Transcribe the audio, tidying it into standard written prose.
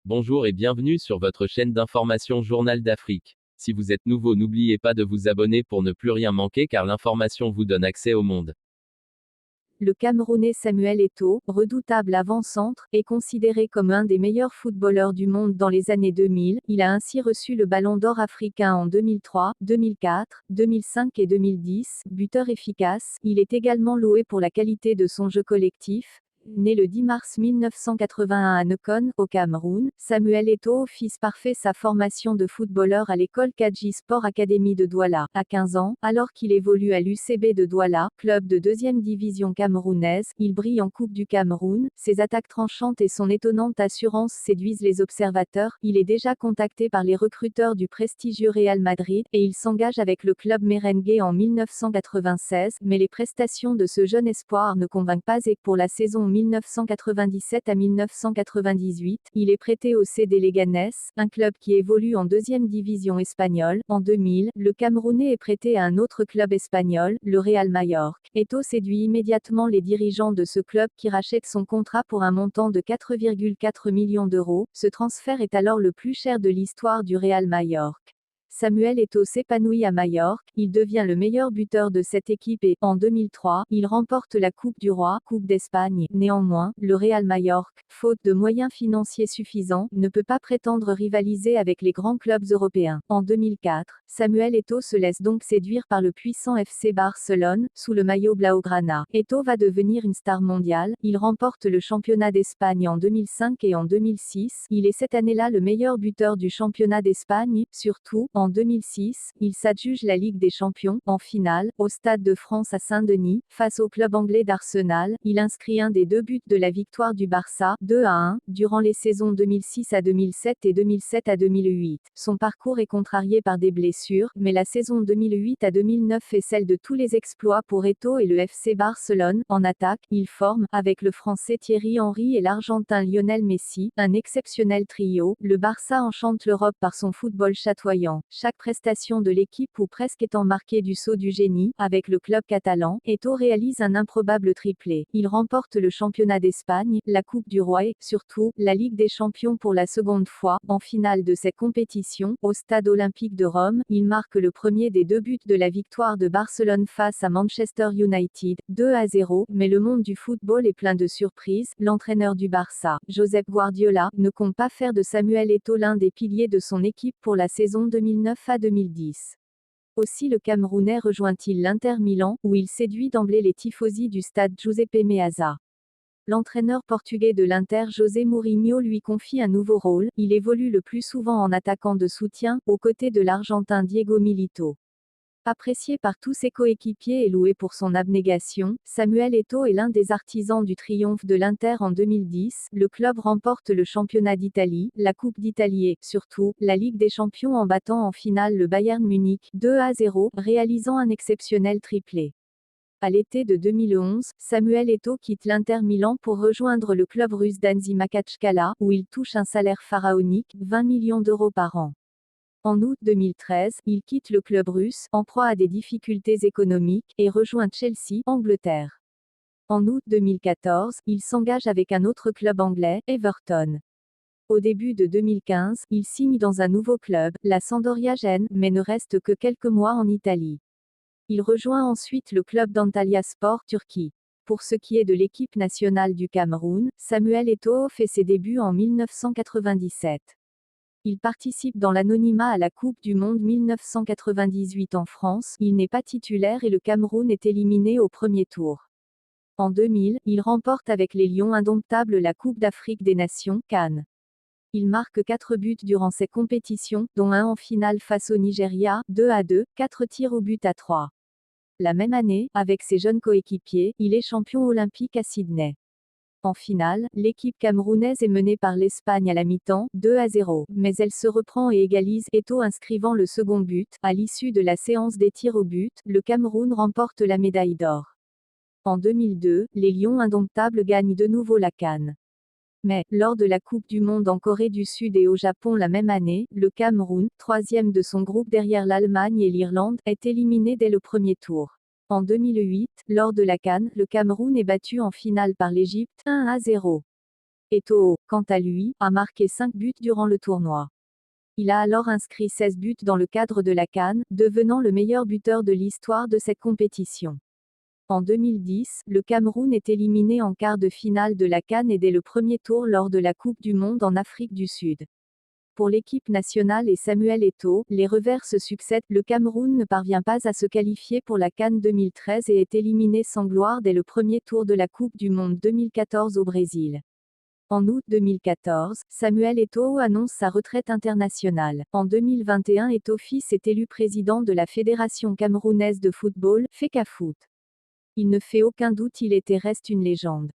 Bonjour et bienvenue sur votre chaîne d'information Journal d'Afrique. Si vous êtes nouveau, n'oubliez pas de vous abonner pour ne plus rien manquer car l'information vous donne accès au monde. Le Camerounais Samuel Eto'o, redoutable avant-centre, est considéré comme un des meilleurs footballeurs du monde dans les années 2000. Il a ainsi reçu le Ballon d'Or africain en 2003, 2004, 2005 et 2010. Buteur efficace, il est également loué pour la qualité de son jeu collectif. Né le 10 mars 1981 à Nokon, au Cameroun, Samuel Eto'o fit parfait sa formation de footballeur à l'école Kadji Sport Academy de Douala. À 15 ans, alors qu'il évolue à l'UCB de Douala, club de deuxième division camerounaise, il brille en Coupe du Cameroun. Ses attaques tranchantes et son étonnante assurance séduisent les observateurs. Il est déjà contacté par les recruteurs du prestigieux Real Madrid, et il s'engage avec le club merengue en 1996, mais les prestations de ce jeune espoir ne convainquent pas et pour la saison 1997 à 1998, il est prêté au CD Leganés, un club qui évolue en deuxième division espagnole. En 2000, le Camerounais est prêté à un autre club espagnol, le Real Majorque. Eto'o séduit immédiatement les dirigeants de ce club qui rachètent son contrat pour un montant de 4,4 millions d'euros. Ce transfert est alors le plus cher de l'histoire du Real Majorque. Samuel Eto'o s'épanouit à Majorque, il devient le meilleur buteur de cette équipe et, en 2003, il remporte la Coupe du Roi, Coupe d'Espagne. Néanmoins, le Real Majorque, faute de moyens financiers suffisants, ne peut pas prétendre rivaliser avec les grands clubs européens. En 2004, Samuel Eto'o se laisse donc séduire par le puissant FC Barcelone, sous le maillot Blaugrana. Eto'o va devenir une star mondiale, il remporte le championnat d'Espagne en 2005 et en 2006, il est cette année-là le meilleur buteur du championnat d'Espagne. Surtout, en 2006, il s'adjuge la Ligue des Champions, en finale, au Stade de France à Saint-Denis, face au club anglais d'Arsenal. Il inscrit un des deux buts de la victoire du Barça, 2-1, durant les saisons 2006 à 2007 et 2007 à 2008. Son parcours est contrarié par des blessures, mais la saison 2008 à 2009 est celle de tous les exploits pour Eto'o et le FC Barcelone. En attaque, il forme, avec le Français Thierry Henry et l'Argentin Lionel Messi, un exceptionnel trio. Le Barça enchante l'Europe par son football chatoyant. Chaque prestation de l'équipe ou presque étant marquée du sceau du génie, avec le club catalan, Eto'o réalise un improbable triplé. Il remporte le championnat d'Espagne, la Coupe du Roi et, surtout, la Ligue des Champions pour la seconde fois. En finale de cette compétition, au Stade olympique de Rome, il marque le premier des deux buts de la victoire de Barcelone face à Manchester United, 2-0, mais le monde du football est plein de surprises. L'entraîneur du Barça, Josep Guardiola, ne compte pas faire de Samuel Eto'o l'un des piliers de son équipe pour la saison 2009 à 2010. Aussi le Camerounais rejoint-il l'Inter Milan, où il séduit d'emblée les tifosi du stade Giuseppe Meazza. L'entraîneur portugais de l'Inter José Mourinho lui confie un nouveau rôle, il évolue le plus souvent en attaquant de soutien, aux côtés de l'Argentin Diego Milito. Apprécié par tous ses coéquipiers et loué pour son abnégation, Samuel Eto'o est l'un des artisans du triomphe de l'Inter en 2010. Le club remporte le championnat d'Italie, la Coupe d'Italie et, surtout, la Ligue des Champions en battant en finale le Bayern Munich, 2-0, réalisant un exceptionnel triplé. À l'été de 2011, Samuel Eto'o quitte l'Inter Milan pour rejoindre le club russe d'Anzi Makhatchkala, où il touche un salaire pharaonique, 20 millions d'euros par an. En août 2013, il quitte le club russe, en proie à des difficultés économiques, et rejoint Chelsea, Angleterre. En août 2014, il s'engage avec un autre club anglais, Everton. Au début de 2015, il signe dans un nouveau club, la Sampdoria Gênes, mais ne reste que quelques mois en Italie. Il rejoint ensuite le club d'Antalyaspor, Turquie. Pour ce qui est de l'équipe nationale du Cameroun, Samuel Eto'o fait ses débuts en 1997. Il participe dans l'anonymat à la Coupe du Monde 1998 en France, il n'est pas titulaire et le Cameroun est éliminé au premier tour. En 2000, il remporte avec les Lions indomptables la Coupe d'Afrique des Nations, CAN. Il marque 4 buts durant ces compétitions, dont un en finale face au Nigeria, 2-2, 4 tirs au but à 3. La même année, avec ses jeunes coéquipiers, il est champion olympique à Sydney. En finale, l'équipe camerounaise est menée par l'Espagne à la mi-temps, 2-0, mais elle se reprend et égalise, Eto'o inscrivant le second but. À l'issue de la séance des tirs au but, le Cameroun remporte la médaille d'or. En 2002, les Lions indomptables gagnent de nouveau la CAN. Mais, lors de la Coupe du Monde en Corée du Sud et au Japon la même année, le Cameroun, troisième de son groupe derrière l'Allemagne et l'Irlande, est éliminé dès le premier tour. En 2008, lors de la CAN, le Cameroun est battu en finale par l'Égypte, 1-0. Eto'o, quant à lui, a marqué 5 buts durant le tournoi. Il a alors inscrit 16 buts dans le cadre de la CAN, devenant le meilleur buteur de l'histoire de cette compétition. En 2010, le Cameroun est éliminé en quart de finale de la CAN et dès le premier tour lors de la Coupe du Monde en Afrique du Sud. Pour l'équipe nationale et Samuel Eto'o, les revers se succèdent. Le Cameroun ne parvient pas à se qualifier pour la CAN 2013 et est éliminé sans gloire dès le premier tour de la Coupe du Monde 2014 au Brésil. En août 2014, Samuel Eto'o annonce sa retraite internationale. En 2021, Eto'o-fils est élu président de la Fédération camerounaise de football, FECAFOOT. Il ne fait aucun doute, il était reste une légende.